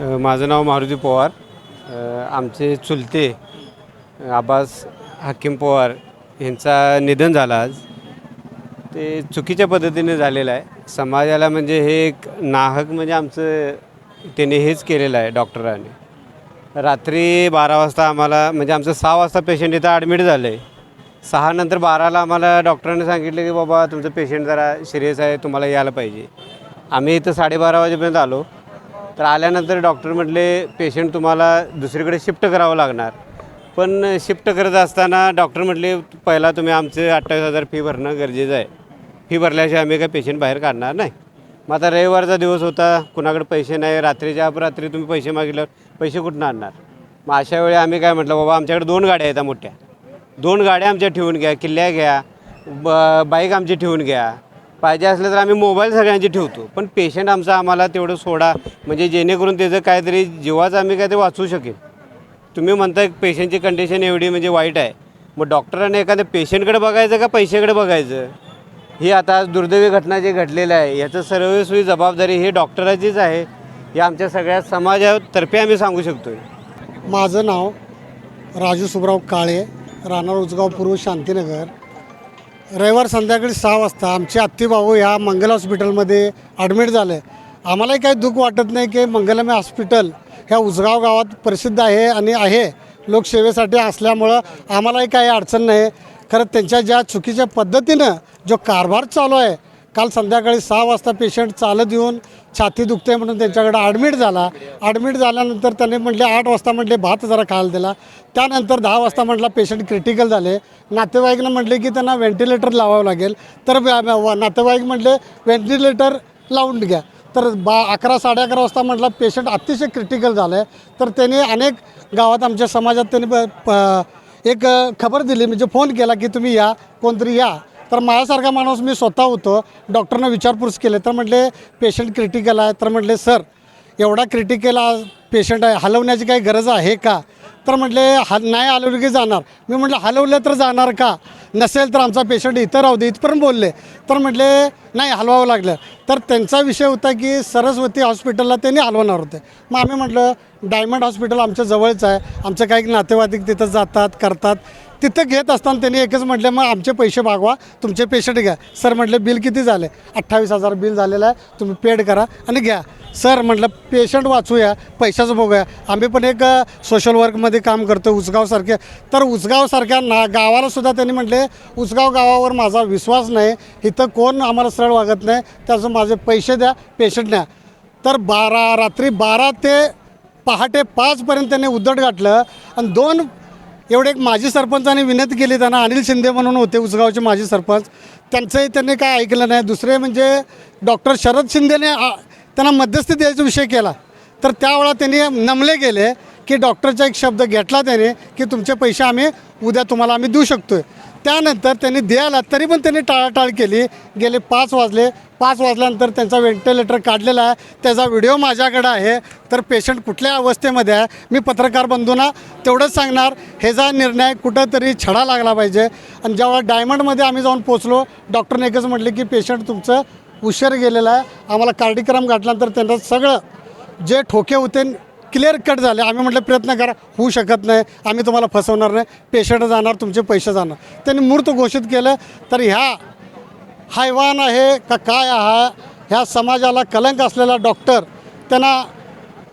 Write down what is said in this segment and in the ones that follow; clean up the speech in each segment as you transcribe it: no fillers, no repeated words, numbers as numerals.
माझं नाव मारुती पवार. आमचे चुलते आब्बास हाकीम पवार यांचा निधन झालं आज. ते चुकीच्या पद्धतीने झालेलं आहे. समाजाला म्हणजे हे एक नाहक म्हणजे आमचं त्याने हेच केलेलं आहे डॉक्टरांनी. रात्री 12 वाजता आम्हाला म्हणजे आमचं 6 वाजता पेशंट इथं ॲडमिट झालं आहे. 6 नंतर 12ला आम्हाला डॉक्टरांनी सांगितलं की बाबा तुमचं पेशंट जरा सिरियस आहे, तुम्हाला यायला पाहिजे. आम्ही इथं 12:30 वाजेपर्यंत आलो. तर आल्यानंतर डॉक्टर म्हटले पेशंट तुम्हाला दुसरीकडे शिफ्ट करावं लागणार. पण शिफ्ट करत असताना डॉक्टर म्हटले पहिला तुम्ही आमचे 28,000 फी भरणं गरजेचं आहे. फी भरल्याशिवाय आम्ही काही पेशंट बाहेर काढणार नाही. मग आता रविवारचा दिवस होता, कुणाकडे पैसे नाही. रात्रीच्या अपरात्री तुम्ही पैसे मागितल्यावर पैसे कुठून आणणार. मग अशा वेळी आम्ही काय म्हटलं बाबा आमच्याकडे 2 गाड्या आहेत मोठ्या, 2 गाड्या आमच्या ठेवून घ्या, किल्ल्या घ्या, बाईक आमची ठेवून घ्या. पाहिजे असलं तर आम्ही मोबाईल सगळ्यांची ठेवतो, पण पेशंट आमचा आम्हाला तेवढं सोडा म्हणजे जेणेकरून त्याचं काहीतरी जीवाचं आम्ही काय ते वाचवू शकेल. तुम्ही म्हणताय पेशंटची कंडिशन एवढी म्हणजे वाईट आहे, मग डॉक्टरांनी एखाद्या पेशंटकडे बघायचं का पैशाकडे बघायचं. ही आता दुर्दैवी घटना जे घडलेलं आहे याचं सर्वस्वी जबाबदारी ही डॉक्टराचीच आहे. हे आमच्या सगळ्या समाजातर्फे आम्ही सांगू शकतो. माझं नाव राजू सुब्राव काळे, राहणार उजगाव पूर्व शांतीनगर. रविवार संध्याकाळी 6 वाजता आमचे आत्तेभाऊ ह्या मंगल हॉस्पिटलमध्ये ॲडमिट झाले. आम्हालाही काही दुःख वाटत नाही की मंगलमय हॉस्पिटल ह्या उजगाव गावात प्रसिद्ध आहे आणि आहे लोकसेवेसाठी असल्यामुळं आम्हालाही काही अडचण नाही. खरं त्यांच्या ज्या चुकीच्या पद्धतीनं जो कारभार चालू आहे, काल संध्याकाळी 6 वाजता पेशंट चालत येऊन छाती दुखते म्हणून त्यांच्याकडे ॲडमिट झाला. ॲडमिट झाल्यानंतर त्यांनी म्हटले 8 वाजता म्हटले भात जरा खायला दिला. त्यानंतर 10 वाजता म्हटलं पेशंट क्रिटिकल झाले. नातेवाईकांना म्हटले की त्यांना व्हेंटिलेटर लावावं लागेल. तर नातेवाईक म्हटले व्हेंटिलेटर लावून घ्या. तर 11 साडे 11 वाजता म्हटलं पेशंट अतिशय क्रिटिकल झालं आहे. तर त्यांनी अनेक गावात आमच्या समाजात त्यांनी एक खबर दिली, म्हणजे फोन केला की तुम्ही या, कोणतरी या. तर माझ्यासारखा माणूस मी स्वतः होतो. डॉक्टरना विचारपूस केले तर म्हटले पेशंट क्रिटिकल आहे. तर म्हटले सर एवढा क्रिटिकल पेशंट आहे, हलवण्याची काही गरज आहे का. तर म्हटले नाही हलवलं की जाणार. मी म्हटलं हलवलं तर जाणार का, नसेल तर आमचा पेशंट इथं राहू दे इथपर्यंत बोलले. तर म्हटले नाही हलवावं लागलं. तर त्यांचा विषय होता की सरस्वती हॉस्पिटलला त्यांनी हलवणार होते. मग आम्ही म्हटलं डायमंड हॉस्पिटल आमच्या जवळचं आहे, आमचे काही नातेवाईक तिथं जातात करतात. तिथं घेत असताना त्यांनी एकच म्हटलं मग आमचे पैसे भागवा, तुमचे पेशंट घ्या. सर म्हटलं बिल किती झाले, 28,000 बिल झालेलं आहे, तुम्ही पेड करा आणि घ्या. सर म्हटलं पेशंट वाचूया, पैशाचं बघूया. आम्ही पण एक सोशल वर्कमध्ये काम करतो उजगावसारखे. तर उजगावसारख्या गावालासुद्धा त्यांनी म्हटले उसगाव गावावर माझा विश्वास नाही, इथं कोण आम्हाला सरळ वागत नाही, त्याचं माझे पैसे द्या, पेशंट न्या. तर रात्री 12 ते पहाटे 5पर्यंत त्यांनी उद्धट गाठलं. आणि 2 एवढे एक माजी सरपंचाने विनंती केली त्यांना, अनिल शिंदे म्हणून होते उसगावचे माजी सरपंच, त्यांचंही त्यांनी काय ऐकलं नाही. दुसरे म्हणजे डॉक्टर शरद शिंदेने त्यांना मध्यस्थी द्यायचा विषय केला. तर त्यावेळा त्यांनी नमले गेले की डॉक्टरचा एक शब्द घेतला त्याने की तुमचे पैसे आम्ही उद्या तुम्हाला आम्ही देऊ शकतो आहे. त्यानंतर त्यांनी द्यायला तरी पण त्यांनी टाळाटाळ केली. गेले 5 वाजले. 5 वाजल्यानंतर त्यांचा व्हेंटिलेटर काढलेला आहे, त्याचा व्हिडिओ माझ्याकडे आहे. तर पेशंट कुठल्या अवस्थेमध्ये आहे मी पत्रकार बंधूंना तेवढंच सांगणार, ह्याचा निर्णय कुठंतरी छडा लागला पाहिजे. आणि जेव्हा डायमंडमध्ये आम्ही जाऊन पोचलो, डॉक्टरने एकच म्हटले की पेशंट तुमचं उशीर गेलेला आहे. आम्हाला कार्डिक्रम गाठल्यानंतर त्यांना सगळं जे ठोके होते क्लिअर कट झाले. आम्ही म्हटलं प्रयत्न करा, होऊ शकत नाही, आम्ही तुम्हाला फसवणार नाही, पेशंट जाणार, तुमचे पैसे जाणार. त्यांनी मूर्त घोषित केलं. तर ह्या हैवान आहे का काय हा, ह्या समाजाला कलंक असलेला डॉक्टर, त्यांना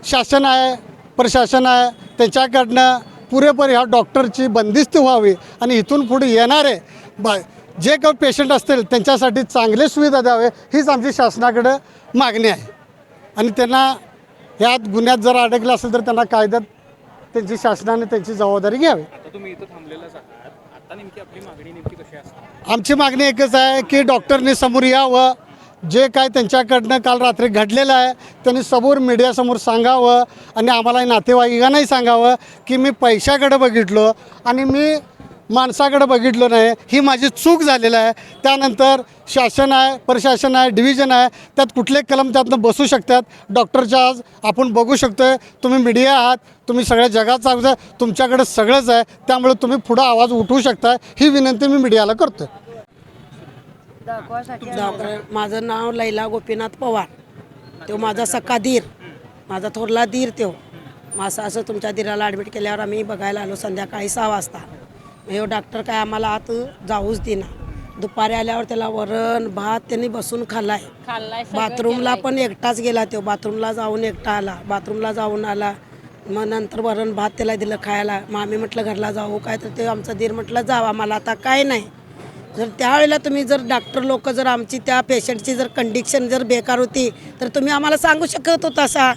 शासन आहे, प्रशासन आहे, त्यांच्याकडनं पुरेपूर ह्या डॉक्टरची बंदिस्ती व्हावी. आणि इथून पुढे येणारे जे काही पेशंट असतील त्यांच्यासाठी चांगले सुविधा द्यावे, हीच आमची शासनाकडं मागणी आहे. आणि त्यांना ह्यात गुन्ह्यात जर अडकलं असेल तर त्यांना कायद्यात त्यांची शासनाने त्यांची जबाबदारी घ्यावी. तुम्ही इथं थांबलेलाच आहात, आता नेमकी आपली मागणी नेमकी कशी असते. आमची मागणी एकच आहे की डॉक्टरने समोर यावं, जे काय त्यांच्याकडनं काल रात्री घडलेलं आहे त्यांनी समोर मीडियासमोर सांगावं. आणि आम्हाला नातेवाईकांनाही सांगावं की मी पैशाकडे बघितलो आणि मी माणसाकडे बघितलं नाही, ही माझी चूक झालेलं आहे. त्यानंतर शासन आहे, प्रशासन आहे, डिव्हिजन आहे, त्यात कुठले कलम त्यातनं बसू शकतात. डॉक्टरच्या आज आपण बघू शकतो आहे, तुम्ही मीडिया आहात, तुम्ही सगळ्या जगात सांगता, तुमच्याकडे सगळंच आहे, त्यामुळे तुम्ही पुढं आवाज उठवू शकता, ही विनंती मी मीडियाला करतो. माझं नाव लैला गोपीनाथ पवार, तो माझा सख्खा धीर. माझा थोरला दीर तो असं तुमच्या दीराला ॲडमिट केल्यावर आम्ही बघायला आलो संध्याकाळी 6 वाजता. हे डॉक्टर काय आम्हाला आत जाऊच देना. दुपारी आल्यावर त्याला वरण भात त्यांनी बसून खाल्लाय. बाथरूमला पण एकटाच गेला तो. बाथरूमला जाऊन एकटा आला. बाथरूमला जाऊन आला. मग नंतर वरण भात त्याला दिलं खायला. मग आम्ही म्हटलं घरला जाऊ काय, तर ते आमचा दीर म्हटलं जावा, मला आता काय नाही. जर त्यावेळेला तुम्ही जर डॉक्टर लोक जर आमची त्या पेशंटची जर कंडिशन जर बेकार होती तर तुम्ही आम्हाला सांगू शकत होता सा,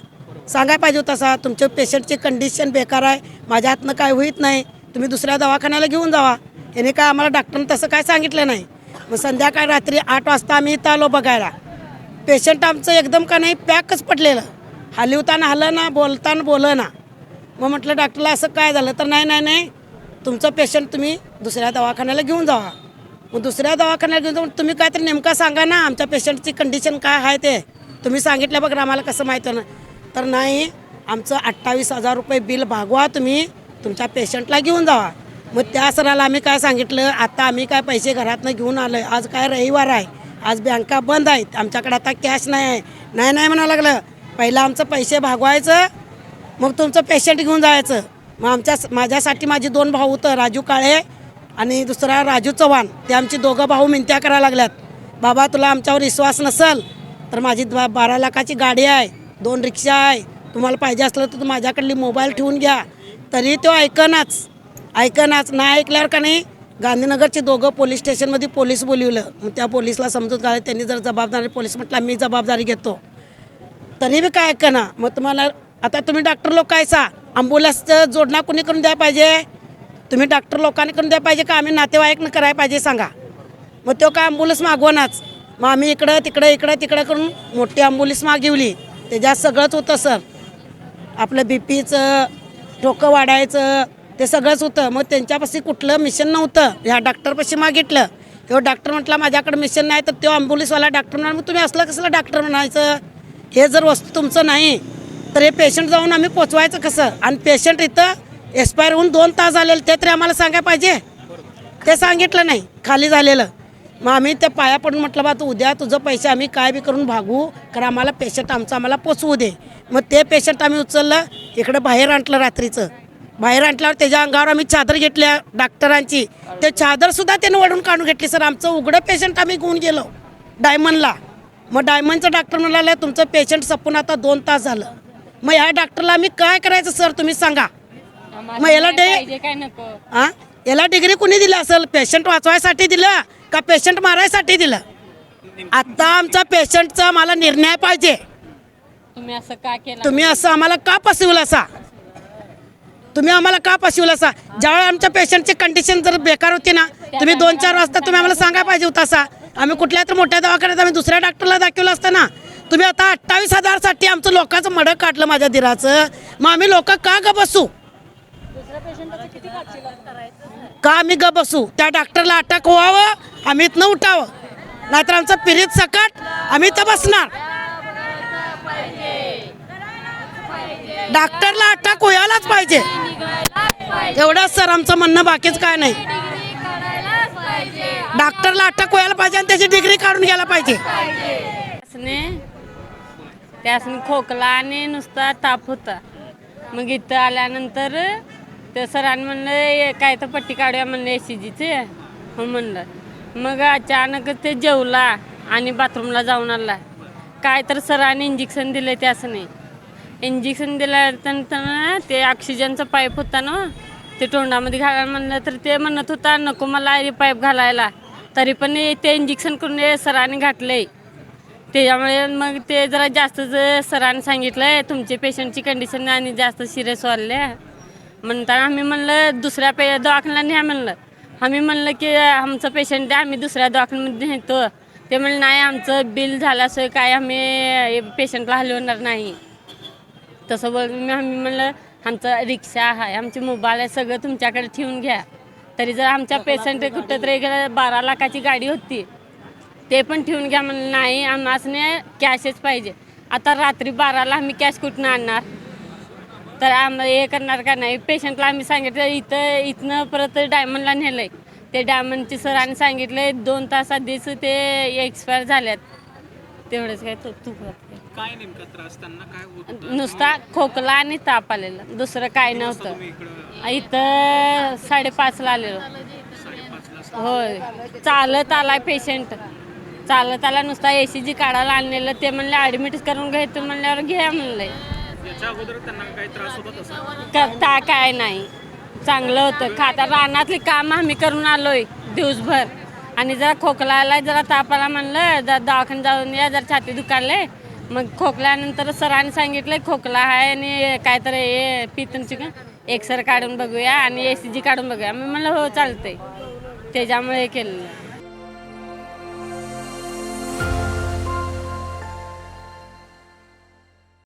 सांगायला पाहिजे होता सा तुमच्या पेशंटची कंडिशन बेकार आहे, माझ्या हातनं काय होत नाही, तुम्ही दुसऱ्या दवाखान्याला घेऊन जावा. याने काय आम्हाला डॉक्टरनं तसं काय सांगितलं नाही. मग संध्याकाळी रात्री 8 वाजता आम्ही इथं आलो बघायला. पेशंट आमचं एकदम का नाही पॅकच पडलेलं, हलवताना हलं ना, बोलताना बोलं ना. मग म्हटलं डॉक्टरला असं काय झालं, तर नाही तुमचं पेशंट तुम्ही दुसऱ्या दवाखान्याला घेऊन जावा. मग दुसऱ्या दवाखान्याला घेऊन जाऊन तुम्ही काय तर नेमका सांगा ना, आमच्या पेशंटची कंडिशन काय आहे ते तुम्ही सांगितलं बघ, आम्हाला कसं माहिती ना. तर नाही, आमचं 28,000 रुपये बिल भागवा, तुम्ही तुमच्या पेशंटला घेऊन जावा. मग त्या सराला आम्ही काय सांगितलं, आता आम्ही काय पैसे घरातनं घेऊन आलो आहे, आज काय रविवार आहे, आज बँका बंद आहेत, आमच्याकडे आता कॅश नाही आहे. नाही म्हणा लागलं, पहिलं आमचं पैसे भागवायचं, मग तुमचं पेशंट घेऊन जायचं. मग माझ्यासाठी माझी 2 भाऊ होतं, राजू काळे आणि दुसरा राजू चव्हाण. ते आमची दोघं भाऊ मिनत्या करायला लागल्यात, बाबा तुला आमच्यावर विश्वास नसेल तर माझी 12 लाखाची गाडी आहे, 2 रिक्षा आहे, तुम्हाला पाहिजे असलं तर माझ्याकडली मोबाईल ठेवून घ्या. तरी तो ऐकनाच नाही. ऐकल्यावर का नाही, गांधीनगरचे दोघं पोलीस स्टेशनमध्ये पोलीस बोलवलं. मग त्या पोलीसला समजूत घाल, त्यांनी जर जबाबदारी, पोलीस म्हटलं मी जबाबदारी घेतो, तरी बी काय ऐकना. मग तुम्हाला आता तुम्ही डॉक्टर लोक काय सा, ॲम्ब्युलन्सचं जोडणा कोणी करून द्यायला पाहिजे, तुम्ही डॉक्टर लोकांनी करून द्यायला पाहिजे का आम्ही नातेवाईकनं करायला पाहिजे सांगा. मग तो काय ॲम्ब्युलन्स मागवणाच. मग आम्ही इकडं तिकडं करून मोठी ॲम्ब्युलन्स मागवली. त्याच्यात सगळंच होतं सर, आपलं बीपीचं ठोकं वाढायचं ते सगळंच होतं. मग त्यांच्यापाशी कुठलं मिशन नव्हतं, ह्या डॉक्टरपाशी मागितलं. तो डॉक्टर म्हटला माझ्याकडे मिशन नाही, तर तो ॲम्ब्युलन्सवाला डॉक्टर म्हणाला मग तुम्ही असलं कसलं डॉक्टर म्हणायचं, हे जर वस्तू तुमचं नाही तर हे पेशंट जाऊन आम्ही पोचवायचं कसं. आणि पेशंट इथं एक्सपायर होऊन 2 तास झालेलं, ते तरी आम्हाला सांगायला पाहिजे, ते सांगितलं नाही, खाली झालेलं. मग आम्ही त्या पाया पडून म्हटलं बा तू उद्या तुझं पैसे आम्ही काय बी करून भागू, कारण आम्हाला पेशंट आम्हाला पोचवू दे. मग ते पेशंट आम्ही उचललं, इकडं बाहेर आणलं रात्रीचं. बाहेर आणल्यावर त्याच्या अंगावर आम्ही चादर घेतल्या डॉक्टरांची, ते चादरसुद्धा त्यानं वडून काढून घेतली. सर आमचं उघडं पेशंट आम्ही घेऊन गेलो डायमंडला. मग डायमंडचं डॉक्टर म्हणाला तुमचं पेशंट संपून आता 2 तास झालं. मग ह्या डॉक्टरला आम्ही काय करायचं सर तुम्ही सांगा. मग याला डिग्री कुणी दिलं असेल, पेशंट वाचवायसाठी दिलं का पेशंट मारायसाठी दिलं. आता आमचा पेशंटचा मला निर्णय पाहिजे. तुम्ही असं आम्हाला का फसवलं असा, ज्यावेळी आमच्या पेशंटची कंडिशन जर बेकार होती ना, तुम्ही 2-4 वाजता तुम्ही आम्हाला सांगायला पाहिजे होता असा. आम्ही कुठल्या तर मोठ्या दवाखान्यात आम्ही दुसऱ्या डॉक्टरला दाखवलं असतं ना. तुम्ही आता 28,000 साठी आमचं लोकांचं मडं काढलं माझ्या दिराचं. मग आम्ही लोक का ग बसू, का आम्ही ग बसू. त्या डॉक्टरला अटक व्हावं, आम्ही इथनं उठावं, नाहीतर आमचं पिरीत सकट आम्ही इथं बसणार. डॉक्टरला अटक व्हायलाच पाहिजे, एवढंच सर आमचं म्हणणं, बाकीच काय नाही. डॉक्टरला अटक व्हायला पाहिजे आणि त्याची डिग्री काढून घ्यायला पाहिजे. त्यासनी खोकला आणि नुसता ताप होता. मग इथं आल्यानंतर ते सरांनी म्हणलं काय तर पट्टी काढूया म्हणलं ECGचे. हो म्हणलं. मग अचानक ते जेवला आणि बाथरूमला जाऊन आला. काय तर सरांनी इंजेक्शन दिलं, त्याचं नाही. इंजेक्शन दिल्यानंतर ते ऑक्सिजनचा पाईप होता ना, ते तोंडामध्ये घालायला म्हणलं तर ते म्हणत होता नको मला पाईप घालायला. तरी पण ते इंजेक्शन करून सरांनी घातलंय. त्याच्यामुळे मग ते जरा जास्त सरांनी सांगितलं तुमचे पेशंटची कंडिशन आणि जास्त सिरियस वाढले. म्हणताना आम्ही म्हणलं दुसऱ्या दवाखान्याला न्या म्हणलं. आम्ही म्हणलं की आमचं पेशंट आहे, आम्ही दुसऱ्या दवाखान्यामध्ये नेतो. ते म्हणलं नाही, आमचं बिल झाल्याशिवाय काय आम्ही पेशंटला हलवणार नाही. तसं बोल आम्ही म्हणलं आमचं रिक्षा आहे, आमची मोबाईल आहे, सगळं तुमच्याकडे ठेवून घ्या. तरी जर आमच्या पेशंट कुठं तरी 12 लाखाची गाडी होती, ते पण ठेवून घ्या म्हणलं. नाही, आम्हाला कॅशच पाहिजे. आता रात्री 12ला आम्ही कॅश कुठनं आणणार, तर आम्हाला हे करणार का नाही. पेशंटला आम्ही सांगितलं इथनं परत डायमंडला नेलं आहे. ते डायमंडचे सरांनी सांगितलं 2 तास आधीच ते एक्सपायर झाल्यात. तेवढंच काय तू काय नेमका त्रास त्यांना काय होत होता? नुसता खोकला आणि ताप आलेला, दुसरं काय नव्हतं. तुम्ही इकडं इथं 5:30ला आलेलो. 5:30ला होय, चालत आलाय पेशंट, चालत आला. नुसता ECG काढायला आणलेलं, ते म्हणले ॲडमिट करून घ्यायचं म्हणल्यावर घ्या म्हणलंय. याच्या अगोदर त्यांना काही त्रास होता तसा? करता काय नाही, चांगलं होतं. खाता रानातली काम आम्ही करून आलोय दिवसभर, आणि जरा खोकलाला जरा तापाला म्हणलं जरा दवाखान्यात जाऊन या, जरा छाती दुखायले. मग खोकल्यानंतर सरांनी सांगितलं खोकला आहे आणि काय तर हे पित्तनची का एक्सरे काढून बघूया आणि ECG काढून बघूया. मी म्हणलं हो चालतंय, त्याच्यामुळे हे केलेलं.